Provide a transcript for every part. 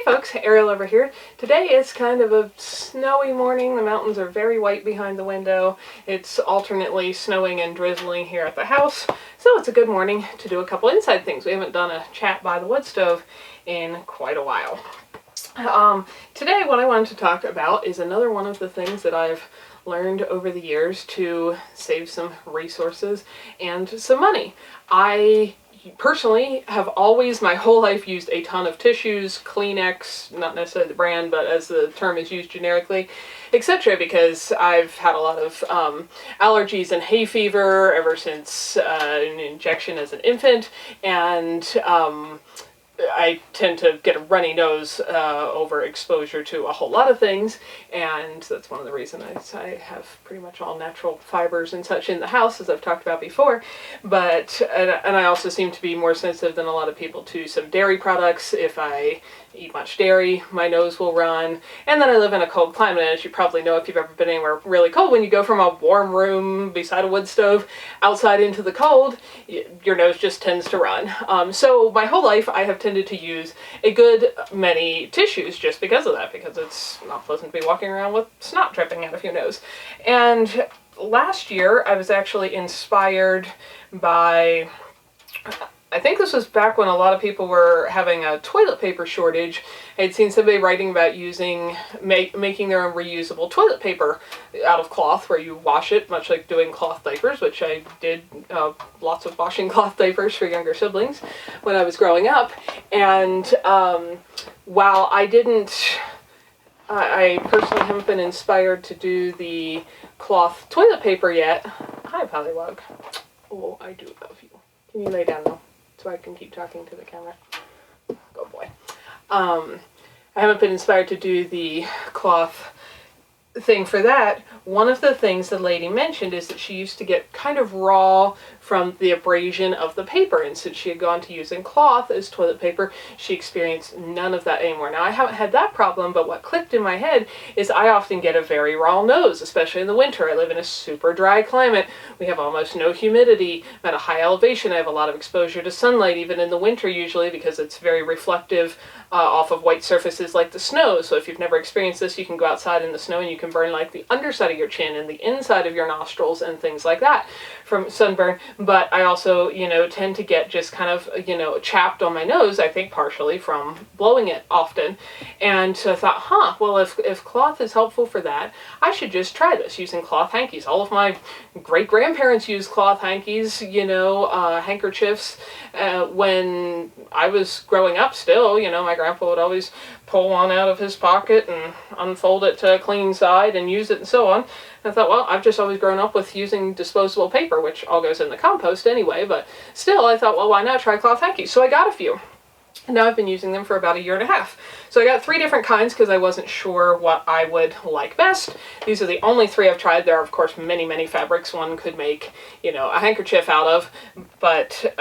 folks, Ariel over here. Today is kind of a snowy morning. The mountains are very white behind the window. It's alternately snowing and drizzling here at the house. So it's a good morning to do a couple inside things. We haven't done a chat by the wood stove in quite a while. Today what I wanted to talk about is another one of the things that I've learned over the years to save some resources and some money. I personally have always my whole life used a ton of tissues, Kleenex, not necessarily the brand, but as the term is used generically, etc., because I've had a lot of allergies and hay fever ever since an injection as an infant, and I tend to get a runny nose over exposure to a whole lot of things, and that's one of the reasons I have pretty much all natural fibers and such in the house, as I've talked about before. But and I also seem to be more sensitive than a lot of people to some dairy products. If I eat much dairy, my nose will run. And then I live in a cold climate, and as you probably know if you've ever been anywhere really cold, when you go from a warm room beside a wood stove outside into the cold, your nose just tends to run. So my whole life I have tended to use a good many tissues just because of that, because it's not pleasant to be walking around with snot dripping out of your nose. And last year I was actually inspired by, I think this was back when a lot of people were having a toilet paper shortage. I'd seen somebody writing about making their own reusable toilet paper out of cloth, where you wash it, much like doing cloth diapers, which I did lots of washing cloth diapers for younger siblings when I was growing up. And while I personally haven't been inspired to do the cloth toilet paper yet. Hi, Pollywog. Oh, I do love you. Can you lay down now, so I can keep talking to the camera? Good boy. I haven't been inspired to do the cloth thing for that. One of the things the lady mentioned is that she used to get kind of raw from the abrasion of the paper, and since she had gone to using cloth as toilet paper, she experienced none of that anymore. Now, I haven't had that problem, but what clicked in my head is I often get a very raw nose, especially in the winter. I live in a super dry climate. We have almost no humidity. I'm at a high elevation. I have a lot of exposure to sunlight, even in the winter usually, because it's very reflective off of white surfaces like the snow. So if you've never experienced this, you can go outside in the snow and you can burn like the underside of your chin and the inside of your nostrils and things like that from sunburn. But I also, tend to get just kind of, chapped on my nose, I think partially from blowing it often. And so I thought, well, if cloth is helpful for that, I should just try this using cloth hankies. All of my great-grandparents used cloth hankies, handkerchiefs. When I was growing up still, my grandpa would always pull one out of his pocket and unfold it to a clean side and use it and so on. And I thought, well, I've just always grown up with using disposable paper, which all goes in the compost anyway, but still I thought, well, why not try cloth hankies? So I got a few. And now I've been using them for about a year and a half. So I got 3 different kinds because I wasn't sure what I would like best. These are the only 3 I've tried. There are, of course, many, many fabrics one could make, a handkerchief out of, but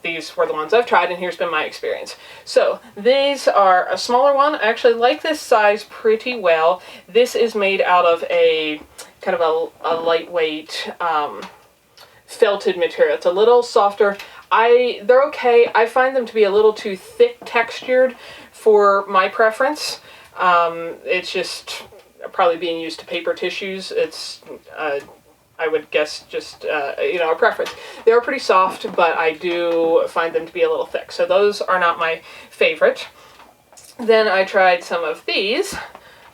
these were the ones I've tried, and here's been my experience. So these are a smaller one. I actually like this size pretty well. This is made out of a kind of a lightweight felted material. It's a little softer. They're okay. I find them to be a little too thick textured for my preference. It's just probably being used to paper tissues. It's, I would guess, just, a preference. They're pretty soft, but I do find them to be a little thick. So those are not my favorite. Then I tried some of these,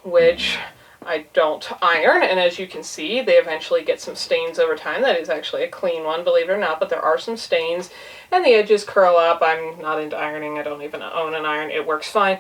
which I don't iron, and as you can see, they eventually get some stains over time. That is actually a clean one, believe it or not, but there are some stains, and the edges curl up. I'm not into ironing. I don't even own an iron. It works fine.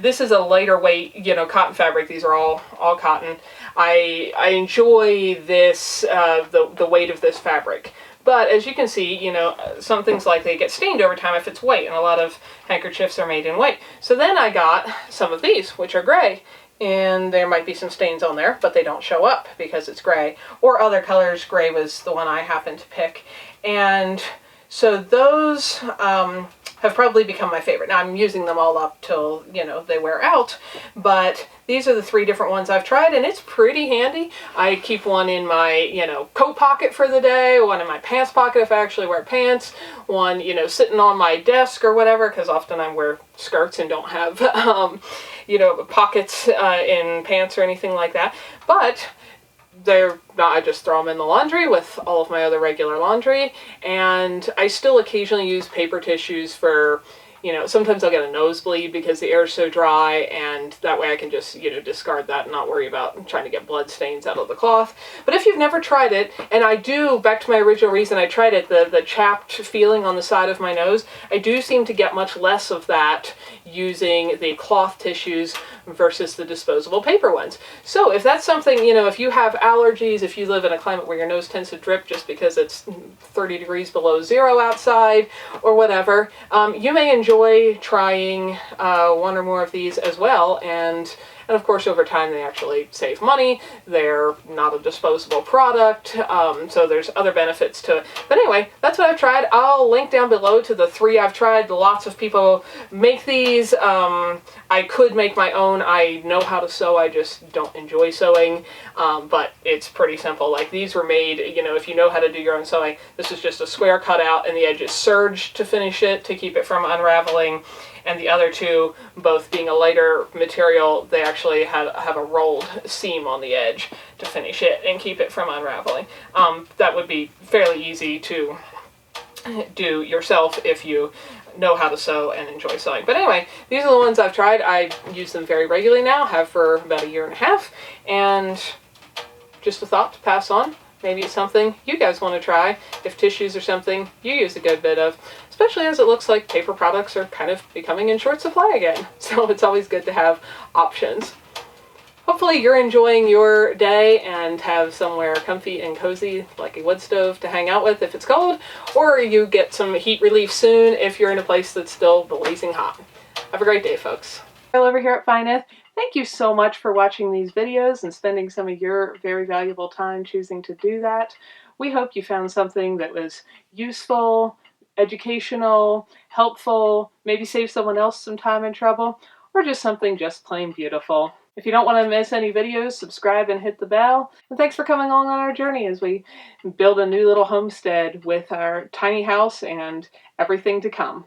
This is a lighter weight, cotton fabric. These are all cotton. I enjoy this, the weight of this fabric. But as you can see, some things like they get stained over time if it's white, and a lot of handkerchiefs are made in white. So then I got some of these, which are gray. And there might be some stains on there, but they don't show up because it's gray. Or other colors. Gray was the one I happened to pick. And so those have probably become my favorite. Now I'm using them all up till, they wear out, but these are the 3 different ones I've tried, and it's pretty handy. I keep one in my, you know, coat pocket for the day, one in my pants pocket if I actually wear pants, one, you know, sitting on my desk or whatever, because often I wear skirts and don't have, you know, pockets in pants or anything like that. But they're not, I just throw them in the laundry with all of my other regular laundry, and I still occasionally use paper tissues for, you know, sometimes I'll get a nosebleed because the air is so dry, and that way I can just, you know, discard that and not worry about trying to get blood stains out of the cloth. But if you've never tried it, and I do, back to my original reason I tried it, the chapped feeling on the side of my nose, I do seem to get much less of that using the cloth tissues versus the disposable paper ones. So if that's something, you know, if you have allergies, if you live in a climate where your nose tends to drip just because it's 30 degrees below zero outside or whatever, you may enjoy trying 1 or more of these as well, and of course over time they actually save money. They're not a disposable product, so there's other benefits to it. But anyway, that's what I've tried. I'll link down below to the 3 I've tried. Lots of people make these. I could make my own. I know how to sew, I just don't enjoy sewing, but it's pretty simple. Like, these were made, you know, if you know how to do your own sewing, this is just a square cutout and the edge is serged to finish it, to keep it from unraveling. And the other 2, both being a lighter material, they actually have a rolled seam on the edge to finish it and keep it from unraveling. That would be fairly easy to do yourself if you know how to sew and enjoy sewing. But anyway, these are the ones I've tried. I use them very regularly now, have for about 1.5 years, and just a thought to pass on. Maybe it's something you guys want to try if tissues are something you use a good bit of, especially as it looks like paper products are kind of becoming in short supply again. So it's always good to have options. Hopefully you're enjoying your day and have somewhere comfy and cozy like a wood stove to hang out with if it's cold, or you get some heat relief soon if you're in a place that's still blazing hot. Have a great day, folks. Over here at Nyth, thank you so much for watching these videos and spending some of your very valuable time choosing to do that. We hope you found something that was useful, educational, helpful, maybe save someone else some time and trouble, or just something just plain beautiful. If you don't want to miss any videos, subscribe and hit the bell. And thanks for coming along on our journey as we build a new little homestead with our tiny house and everything to come.